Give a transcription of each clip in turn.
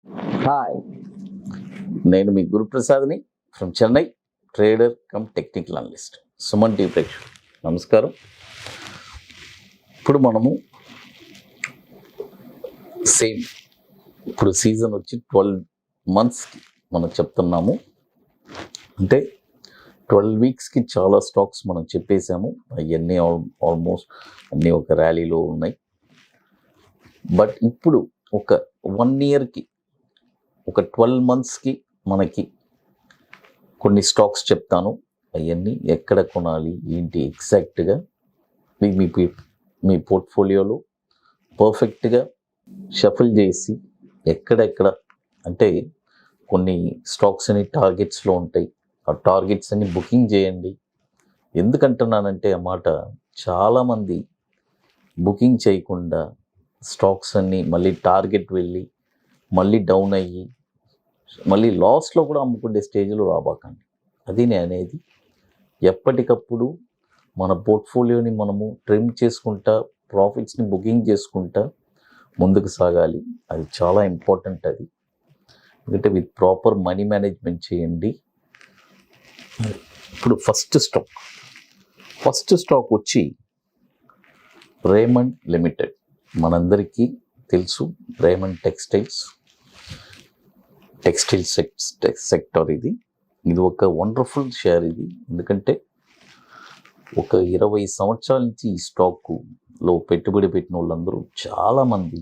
Hi, నేను మీ గురుప్రసాద్ని from Chennai, trader cum technical analyst. Suman TV ప్రేక్షకులు నమస్కారం. ఇప్పుడు మనము ఇప్పుడు సీజన్ వచ్చి 12 monthsకి మనం చెప్తున్నాము. అంటే 12 weeksకి చాలా స్టాక్స్ మనం చెప్పేసాము. అవన్నీ ఆల్మోస్ట్ అన్నీ ఒక ర్యాలీలో ఉన్నాయి. బట్ ఇప్పుడు ఒక 1 yearకి, ఒక 12 monthsకి మనకి కొన్ని స్టాక్స్ చెప్తాను. అవన్నీ ఎక్కడ కొనాలి ఏంటి ఎగ్జాక్ట్గా మీ పోర్ట్ఫోలియోలో పర్ఫెక్ట్గా షఫుల్ చేసి ఎక్కడెక్కడ అంటే కొన్ని స్టాక్స్ అని టార్గెట్స్లో ఉంటాయి. ఆ టార్గెట్స్ అన్ని బుకింగ్ చేయండి. ఎందుకంటున్నానంటే ఆ మాట, చాలామంది బుకింగ్ చేయకుండా స్టాక్స్ అన్నీ మళ్ళీ టార్గెట్ వెళ్ళి మళ్ళీ డౌన్ అయ్యి మళ్ళీ లాస్లో కూడా అమ్ముకునే స్టేజ్లో రాబాకండి. అది నేను అనేది. ఎప్పటికప్పుడు మన పోర్ట్ఫోలియోని మనము ట్రిమ్ చేసుకుంటా, ప్రాఫిట్స్ని బుకింగ్ చేసుకుంటా ముందుకు సాగాలి. అది చాలా ఇంపార్టెంట్. అది ఎందుకంటే విత్ ప్రాపర్ మనీ మేనేజ్మెంట్ చేయండి. ఇప్పుడు ఫస్ట్ స్టాక్ వచ్చి రేమండ్ లిమిటెడ్. మనందరికీ తెలుసు, రేమండ్ టెక్స్టైల్స్ సెక్టర్. ఇది ఒక వండర్ఫుల్ షేర్. ఇది ఎందుకంటే ఒక 20 సంవత్సరాల నుంచి ఈ స్టాక్లో పెట్టుబడి పెట్టిన వాళ్ళందరూ చాలామంది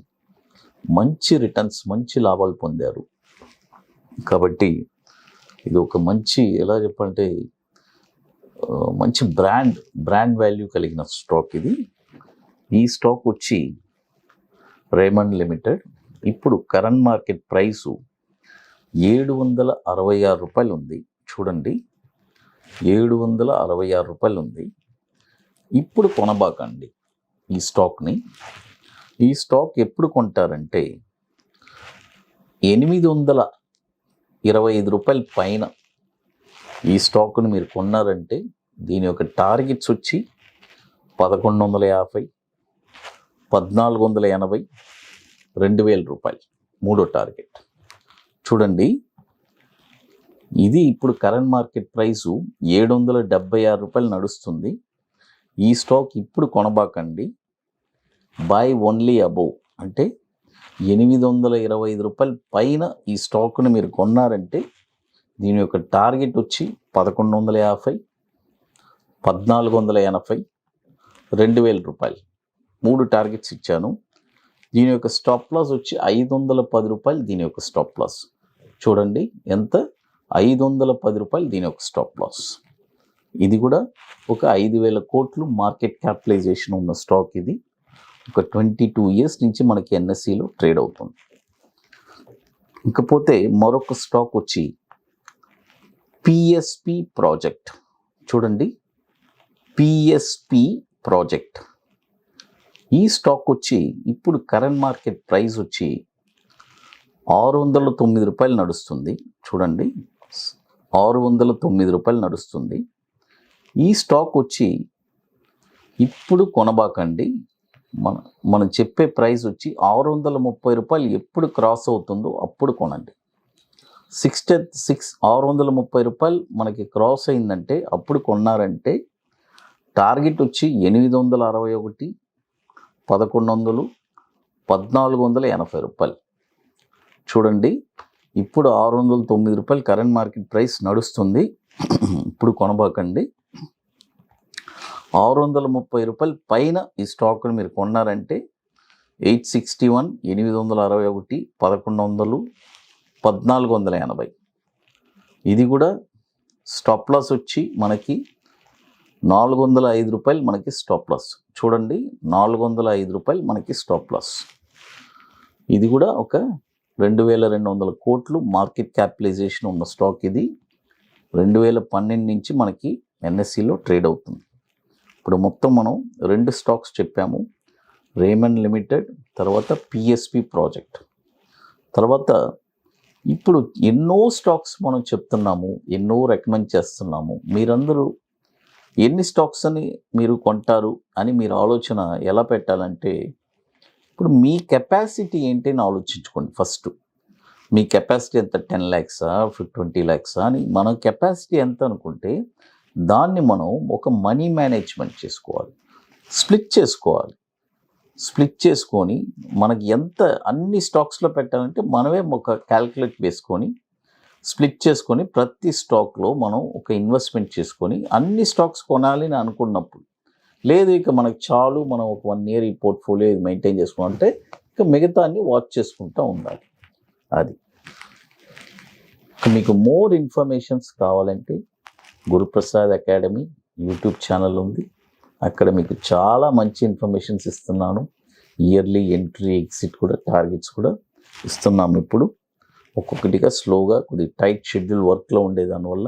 మంచి రిటర్న్స్, మంచి లాభాలు పొందారు. కాబట్టి ఇది ఒక మంచి, ఎలా చెప్పాలంటే మంచి బ్రాండ్ వాల్యూ కలిగిన స్టాక్ ఇది. ఈ స్టాక్ వచ్చి రేమండ్ లిమిటెడ్. ఇప్పుడు కరెంట్ మార్కెట్ ప్రైసు 766 రూపాయలు ఉంది. చూడండి, 766 రూపాయలు ఉంది. ఇప్పుడు కొనబాకండి ఈ స్టాక్ని. ఈ స్టాక్ ఎప్పుడు కొంటారంటే 825 రూపాయల పైన ఈ స్టాక్ను మీరు కొన్నారంటే దీని యొక్క టార్గెట్స్ వచ్చి 1150, 1480, 2000 రూపాయలు మూడో టార్గెట్. చూడండి, ఇది ఇప్పుడు కరెంట్ మార్కెట్ ప్రైసు 776 రూపాయలు నడుస్తుంది. ఈ స్టాక్ ఇప్పుడు కొనబాకండి. బై ఓన్లీ అబోవ్, అంటే 825 రూపాయల పైన ఈ స్టాక్ను మీరు కొన్నారంటే దీని యొక్క టార్గెట్ వచ్చి 1150, 1480, 2000 రూపాయలు మూడు టార్గెట్స్ ఇచ్చాను. దీని యొక్క స్టాప్ లాస్ వచ్చి 510 రూపాయలు. దీని యొక్క స్టాప్ లాస్ చూడండి ఎంత, 510 రూపాయలు దీని యొక్క స్టాప్ లాస్. ఇది కూడా ఒక 5,000 కోట్లు మార్కెట్ క్యాపిటలైజేషన్ ఉన్న స్టాక్. ఇది ఒక 22 years నుంచి మనకి ఎన్ఎస్సిలో ట్రేడ్ అవుతుంది. ఇకపోతే మరొక స్టాక్ వచ్చి పిఎస్పి ప్రాజెక్ట్. చూడండి, పిఎస్పి ప్రాజెక్ట్. ఈ స్టాక్ వచ్చి ఇప్పుడు కరెంట్ మార్కెట్ ప్రైస్ వచ్చి 609 రూపాయలు నడుస్తుంది. చూడండి, 609 రూపాయలు నడుస్తుంది. ఈ స్టాక్ వచ్చి ఇప్పుడు కొనబాకండి. మనం చెప్పే ప్రైస్ వచ్చి 630 రూపాయలు. ఎప్పుడు క్రాస్ అవుతుందో అప్పుడు కొనండి. 630 రూపాయలు మనకి క్రాస్ అయిందంటే అప్పుడు కొన్నారంటే టార్గెట్ వచ్చి 861, 1100, 1480 రూపాయలు. చూడండి, ఇప్పుడు 609 రూపాయలు కరెంట్ మార్కెట్ ప్రైస్ నడుస్తుంది. ఇప్పుడు కొనబాకండి. 630 రూపాయల పైన ఈ స్టాక్ను మీరు కొన్నారంటే 861, 861, 1100, 1480. ఇది కూడా స్టాప్ లాస్ వచ్చి మనకి 405 రూపాయలు మనకి స్టాప్ లాస్. చూడండి, 405 రూపాయలు మనకి స్టాప్ లాస్. ఇది కూడా ఒక 2200 కోట్లు మార్కెట్ క్యాపిటలైజేషన్ ఉన్న స్టాక్. ఇది 2012 నుంచి మనకి ఎన్ఎస్సిలో ట్రేడ్ అవుతుంది. ఇప్పుడు మొత్తం మనం 2 స్టాక్స్ చెప్పాము, రేమండ్ లిమిటెడ్, తర్వాత పిఎస్పి ప్రాజెక్ట్. తర్వాత ఇప్పుడు ఎన్నో స్టాక్స్ మనం చెప్తున్నాము, ఎన్నో రికమెండ్ చేస్తున్నాము. మీరందరూ ఎన్ని స్టాక్స్ అని మీరు కొంటారు అని మీరు ఆలోచన ఎలా పెట్టాలంటే, ఇప్పుడు మీ కెపాసిటీ ఏంటి అని ఆలోచించుకోండి ఫస్ట్. మీ కెపాసిటీ ఎంత 10 lakhsా 20 lakhsా అని మన కెపాసిటీ ఎంత అనుకుంటే దాన్ని మనం ఒక మనీ మేనేజ్మెంట్ చేసుకోవాలి, స్ప్లిట్ చేసుకొని మనకి ఎంత అన్ని స్టాక్స్లో పెట్టాలంటే మనమే ఒక క్యాల్కులేట్ వేసుకొని స్ప్లిట్ చేసుకొని ప్రతి స్టాక్లో మనం ఒక ఇన్వెస్ట్మెంట్ చేసుకొని అన్ని స్టాక్స్ కొనాలి అని అనుకున్నప్పుడు, లేదు ఇక మనకు చాలు మనం ఒక 1 year ఈ పోర్ట్ఫోలియో ఇది మెయింటైన్ చేసుకుంటే ఇక మిగతా అన్ని వాచ్ చేసుకుంటూ ఉండాలి. అది మీకు మోర్ ఇన్ఫర్మేషన్స్ కావాలంటే గురుప్రసాద్ అకాడమీ యూట్యూబ్ ఛానల్ ఉంది. అక్కడ మీకు చాలా మంచి ఇన్ఫర్మేషన్స్ ఇస్తున్నాను. ఇయర్లీ ఎంట్రీ ఎగ్జిట్ కూడా టార్గెట్స్ కూడా ఇస్తున్నాము. ఇప్పుడు ఒక్కొక్కటిగా స్లోగా కొద్ది టైట్ షెడ్యూల్ వర్క్లో ఉండేదానివల్ల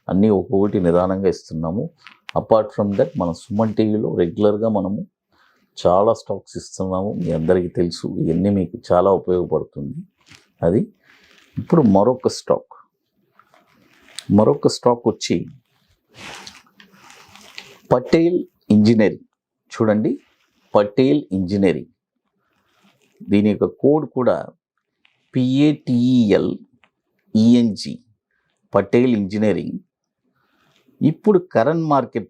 అన్నీ ఒక్కొక్కటి నిదానంగా ఇస్తున్నాము. అపార్ట్ ఫ్రమ్ దట్ మన సుమన్ టీవీలో రెగ్యులర్గా మనము చాలా స్టాక్స్ ఇస్తున్నాము. మీ అందరికీ తెలుసు, ఇవన్నీ మీకు చాలా ఉపయోగపడుతుంది. అది ఇప్పుడు మరొక స్టాక్ వచ్చి పటేల్ ఇంజనీరింగ్. చూడండి, పటేల్ ఇంజనీరింగ్, దీని యొక్క కోడ్ కూడా PATELENG, పటేల్ ఇంజనీరింగ్. ఇప్పుడు కరెంట్ మార్కెట్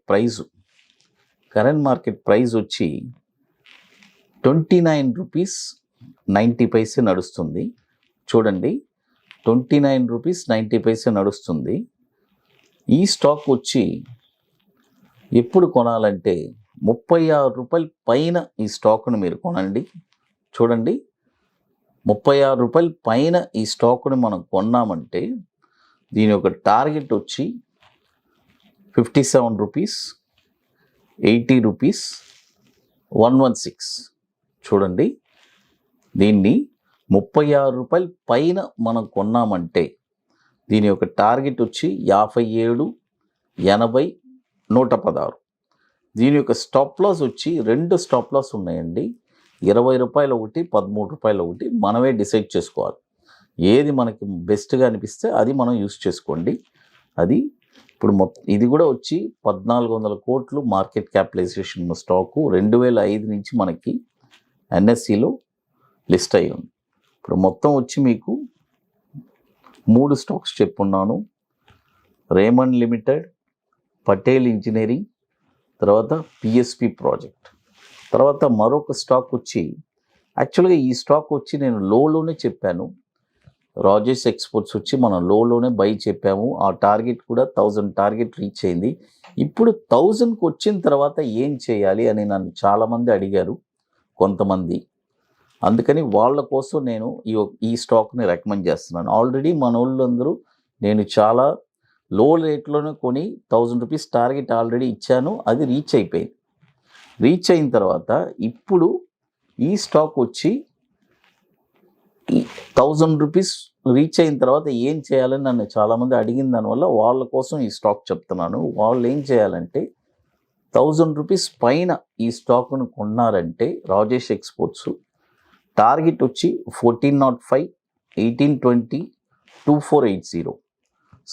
ప్రైస్ వచ్చి 29 రూపీస్ 90 పైసే నడుస్తుంది. చూడండి, 29 రూపీస్ 90 పైసే నడుస్తుంది. ఈ స్టాక్ వచ్చి ఎప్పుడు కొనాలంటే 36 రూపాయల పైన ఈ స్టాక్ను మీరు కొనండి. చూడండి, 36 రూపాయల పైన ఈ స్టాక్ని మనం కొన్నామంటే దీని యొక్క టార్గెట్ వచ్చి 57 రూపీస్ 80 రూపీస్ 116. చూడండి, దీన్ని 36 రూపాయల పైన మనం కొన్నామంటే దీని యొక్క టార్గెట్ వచ్చి 57 80 116. దీని యొక్క స్టాప్ లాస్ వచ్చి 2 స్టాప్ లాస్ ఉన్నాయండి. 20 రూపాయలు ఒకటి, 13 రూపాయలు ఒకటి. మనమే డిసైడ్ చేసుకోవాలి, ఏది మనకి బెస్ట్గా అనిపిస్తే అది మనం యూస్ చేసుకోండి. అది ఇప్పుడు ఇది కూడా వచ్చి 1400 కోట్లు మార్కెట్ క్యాపిటలైజేషన్ ఉన్న స్టాకు 2005 నుంచి మనకి NSEలో లిస్ట్ అయి ఉంది. ఇప్పుడు మొత్తం వచ్చి మీకు 3 స్టాక్స్ చెప్పున్నాను. రేమండ్ లిమిటెడ్, పటేల్ ఇంజనీరింగ్, తర్వాత PSP ప్రాజెక్ట్. తర్వాత మరొక స్టాక్ వచ్చి, యాక్చువల్గా ఈ స్టాక్ వచ్చి నేను లోనే చెప్పాను. రాజేష్ ఎక్స్పోర్ట్స్ వచ్చి మనం లోనే బై చెప్పాము. ఆ టార్గెట్ కూడా 1000 టార్గెట్ రీచ్ అయింది. ఇప్పుడు 1000కి వచ్చిన తర్వాత ఏం చేయాలి అని నన్ను చాలామంది అడిగారు కొంతమంది. అందుకని వాళ్ళ కోసం నేను ఈ స్టాక్ని రికమెండ్ చేస్తున్నాను. ఆల్రెడీ మన వాళ్ళందరూ నేను చాలా లో రేట్లోనే కొని 1000 రూపీస్ టార్గెట్ ఆల్రెడీ ఇచ్చాను. అది రీచ్ అయిపోయింది. రీచ్ అయిన తర్వాత ఇప్పుడు ఈ స్టాక్ వచ్చి 1000 రూపీస్ రీచ్ అయిన తర్వాత ఏం చేయాలని నన్ను చాలామంది అడిగిన దానివల్ల వాళ్ళ కోసం ఈ స్టాక్ చెప్తున్నాను. వాళ్ళు ఏం చేయాలంటే 1000 రూపీస్ పైన ఈ స్టాక్ను కొన్నారంటే రాజేష్ ఎక్స్పోర్ట్స్ టార్గెట్ వచ్చి 1405 1820 2480.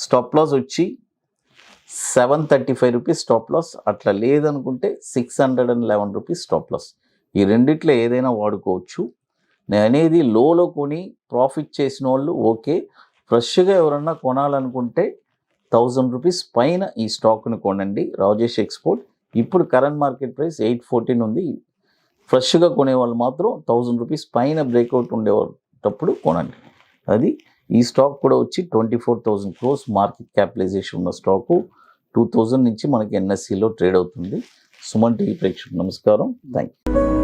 స్టాప్ లాస్ వచ్చి 735 రూపీస్ స్టాప్ లాస్. అట్లా లేదనుకుంటే 611 రూపీస్ స్టాప్ లాస్. ఈ రెండిట్లో ఏదైనా వాడుకోవచ్చు. నేను అనేది లోలో కొని ప్రాఫిట్ చేసిన వాళ్ళు ఓకే. ఫ్రెష్గా ఎవరన్నా కొనాలనుకుంటే 1000 రూపీస్ పైన ఈ స్టాక్ను కొనండి. రాజేష్ ఎక్స్పోర్ట్ ఇప్పుడు కరెంట్ మార్కెట్ ప్రైస్ 814 ఉంది. ఫ్రెష్గా కొనేవాళ్ళు మాత్రం 1000 రూపీస్ పైన బ్రేక్అవుట్ ఉండేటప్పుడు కొనండి. అది ఈ స్టాక్ కూడా వచ్చి 24,000 crores మార్కెట్ క్యాపిటలైజేషన్ ఉన్న స్టాకు 2000 నుంచి మనకి NSEలో ట్రేడ్ అవుతుంది. సుమన్ టీవీ ప్రేక్షకులకు నమస్కారం. Thank you.